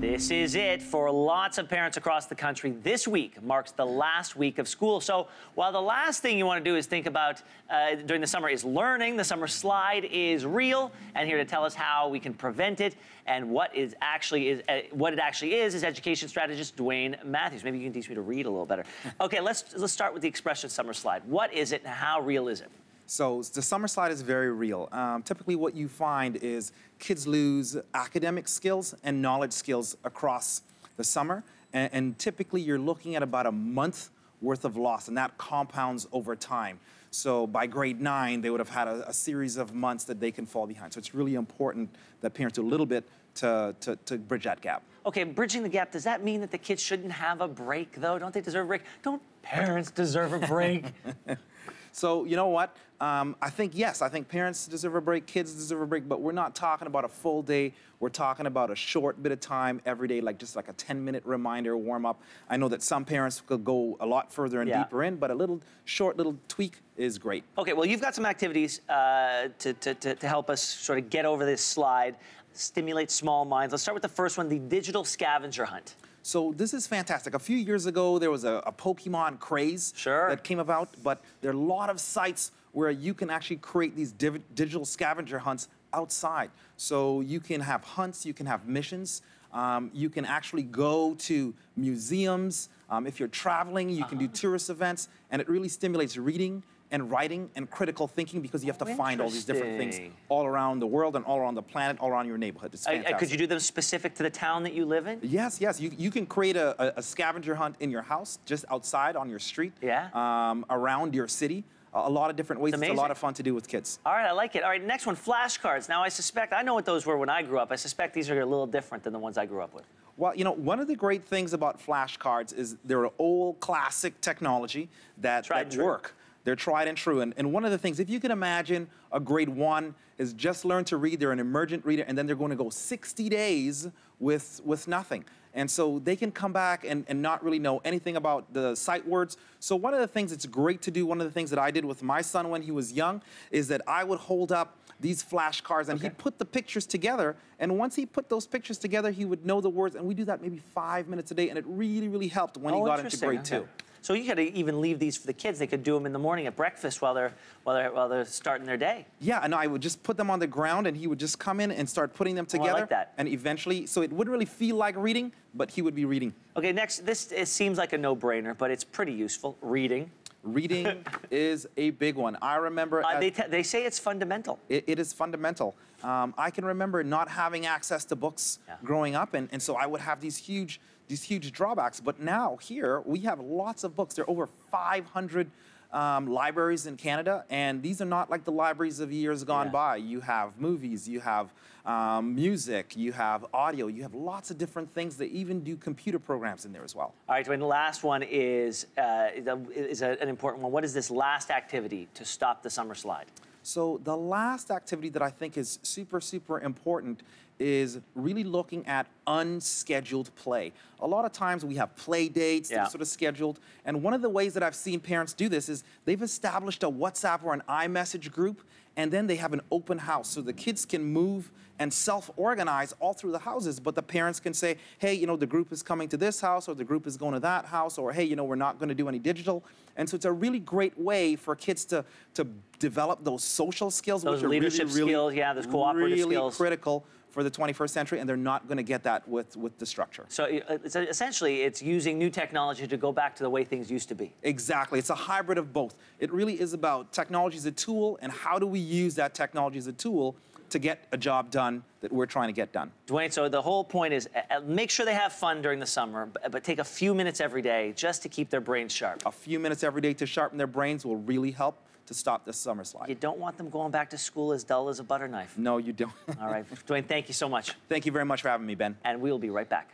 This is it for lots of parents across the country. This week marks the last week of school. So while the last thing you want to do is think about during the summer is learning, the summer slide is real. And here to tell us how we can prevent it and what it actually is education strategist Dwayne Matthews. Maybe you can teach me to read a little better. Okay, let's start with the expression summer slide. What is it and how real is it? So the summer slide is very real. Typically what you find is kids lose academic skills and knowledge skills across the summer. And typically you're looking at about a month worth of loss, and that compounds over time. So by grade 9, they would have had a series of months that they can fall behind. So it's really important that parents do a little bit to bridge that gap. Okay, bridging the gap, does that mean that the kids shouldn't have a break, though? Don't they deserve a break? Don't parents deserve a break? So, you know what? I think, yes, I think parents deserve a break, kids deserve a break, but we're not talking about a full day. We're talking about a short bit of time every day, like just like a 10-minute reminder, warm up. I know that some parents could go a lot further and deeper in, but a little short little tweak is great. Okay, well, you've got some activities to help us sort of get over this slide, stimulate small minds. Let's start with the first one, the digital scavenger hunt. So this is fantastic. A few years ago, there was a Pokemon craze that came about, but there are a lot of sites where you can actually create these digital scavenger hunts outside. So you can have hunts, you can have missions, you can actually go to museums. If you're traveling, you can do tourist events, and it really stimulates reading and writing and critical thinking because you have to find all these different things all around the world and all around the planet, all around your neighborhood. It's fantastic. Could you do them specific to the town that you live in? Yes, yes. You can create a scavenger hunt in your house, just outside on your street, around your city. A lot of different ways. It's a lot of fun to do with kids. All right, I like it. All right, next one, flashcards. Now, I know what those were when I grew up. I suspect these are a little different than the ones I grew up with. Well, you know, one of the great things about flashcards is they're old classic technology that work. They're tried and true. And one of the things, if you can imagine a grade 1 is just learned to read, they're an emergent reader, and then they're going to go 60 days with nothing. And so they can come back and not really know anything about the sight words. So one of the things it's great to do, one of the things that I did with my son when he was young, is that I would hold up these flashcards and he'd put the pictures together. And once he put those pictures together, he would know the words. And we do that maybe 5 minutes a day. And it really, really helped when he got into grade 2. So you could even leave these for the kids. They could do them in the morning at breakfast while they're starting their day. Yeah, and I would just put them on the ground, and he would just come in and start putting them together. I like that. And eventually, so it wouldn't really feel like reading, but he would be reading. Okay, next, it seems like a no-brainer, but it's pretty useful. Reading. Reading is a big one. I remember... they say it's fundamental. It is fundamental. I can remember not having access to books growing up, and so I would have these huge drawbacks. But now, here, we have lots of books. There are over 500 libraries in Canada, and these are not like the libraries of years gone by. You have movies, you have music, you have audio, you have lots of different things. They even do computer programs in there as well. All right, Dwayne, the last one is an important one. What is this last activity to stop the summer slide? So the last activity that I think is super, super important is really looking at unscheduled play. A lot of times we have play dates that are sort of scheduled, and one of the ways that I've seen parents do this is they've established a WhatsApp or an iMessage group, and then they have an open house so the kids can move and self-organize all through the houses, but the parents can say, hey, you know, the group is coming to this house, or the group is going to that house, or hey, you know, we're not going to do any digital. And so it's a really great way for kids to develop those social skills, those leadership skills, those cooperative skills. Really critical for the 21st century, and they're not going to get that with the structure. So essentially, it's using new technology to go back to the way things used to be. Exactly. It's a hybrid of both. It really is about technology as a tool, and how do we use that technology as a tool to get a job done that we're trying to get done. Dwayne, so the whole point is make sure they have fun during the summer, but take a few minutes every day just to keep their brains sharp. A few minutes every day to sharpen their brains will really help to stop this summer slide. You don't want them going back to school as dull as a butter knife. No, you don't. All right. Dwayne, thank you so much. Thank you very much for having me, Ben. And we'll be right back.